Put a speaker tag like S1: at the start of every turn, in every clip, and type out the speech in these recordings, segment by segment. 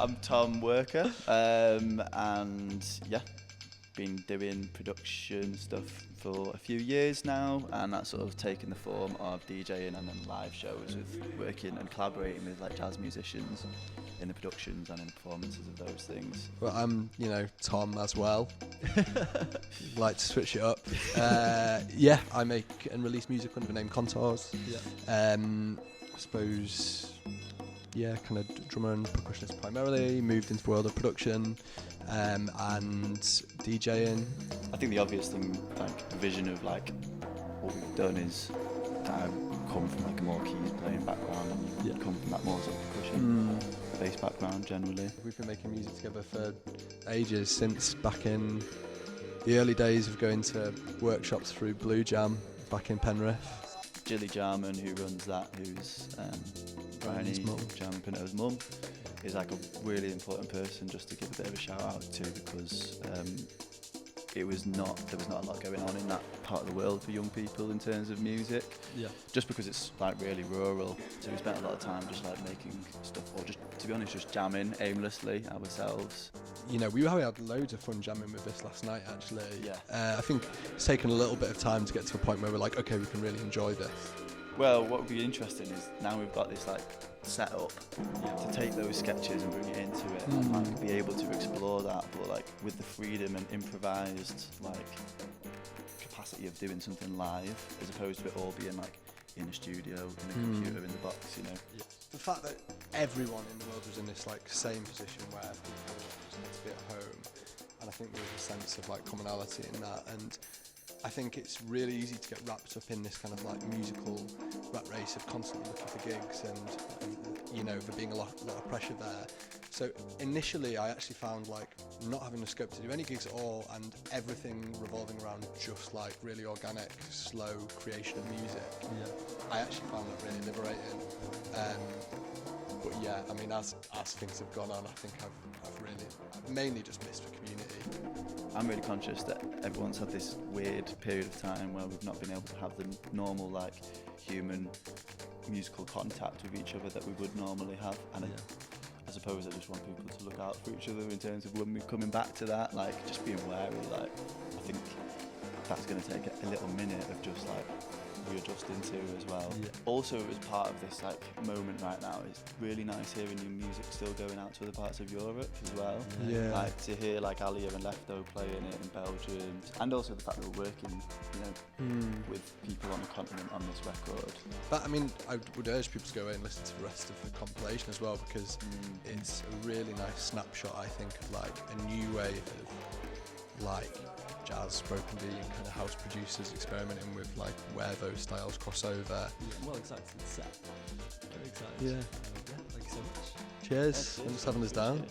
S1: I'm Tom Werkha, and yeah, been doing production stuff for a few years now, and that's sort of taken the form of DJing and then live shows with working and collaborating with like jazz musicians in the productions and in the performances of those things.
S2: Well, I'm, Tom as well. Like to switch it up. Yeah, I make and release music under the name Contours.
S3: Yeah.
S2: I suppose, yeah, kind of drummer and percussionist primarily, moved into the world of production and DJing.
S1: I think the obvious thing, like vision of like what we've done is that I've come from like a more keys playing background, and you come from that more sort of percussion bass background generally.
S2: We've been making music together for ages, since back in the early days of going to workshops through Blue Jam back in Penrith.
S1: Jilly Jarman, who runs that, who's Bryony Jam Pinto's mum, is like a really important person just to give a bit of a shout out to, because there was not a lot going on in that part of the world for young people in terms of music.
S3: Yeah.
S1: Just because it's like really rural, so we spent a lot of time just like making stuff, or just to be honest, just jamming aimlessly ourselves.
S2: We had loads of fun jamming with this last night actually.
S1: Yeah.
S2: I think it's taken a little bit of time to get to a point where we're like, okay, we can really enjoy this.
S1: Well, what would be interesting is now we've got this like set up to take those sketches and bring it into it and like be able to explore that, but like with the freedom and improvised like capacity of doing something live, as opposed to it all being like in a studio, in a computer, in the box,
S2: Yeah. The fact that everyone in the world was in this like same position where people just had to be at home, and I think there was a sense of like commonality in that, and I think it's really easy to get wrapped up in this kind of like musical rat race of constantly looking for gigs and there being a lot of pressure there. So initially I actually found like not having the scope to do any gigs at all, and everything revolving around just like really organic, slow creation of music.
S3: Yeah.
S2: I actually found that really liberating. But yeah, I mean, as things have gone on, I think I've mainly just missed the community.
S1: I'm really conscious that everyone's had this weird period of time where we've not been able to have the normal like human musical contact with each other that we would normally have, and I suppose I just want people to look out for each other in terms of when we're coming back to that, like just being wary. Like I think that's going to take a little minute of just like readjusting to as well.
S3: Yeah.
S1: Also, as part of this like moment right now, it's really nice hearing your music still going out to other parts of Europe as well.
S2: Yeah.
S1: Like to hear like Alia and Lefto playing it in Belgium, and also the fact that we're working, with people on the continent on this record.
S2: But I mean, I would urge people to go away and listen to the rest of the compilation as well, because it's a really nice snapshot, I think, of like a new wave of like jazz, spoken D, and kind of house producers experimenting with like where those styles cross over.
S3: Yeah. Well excited for the set. Very excited.
S2: Yeah.
S3: Thank you so much.
S2: Cheers.
S1: Yeah,
S2: Thanks for having us down.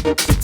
S1: Bye.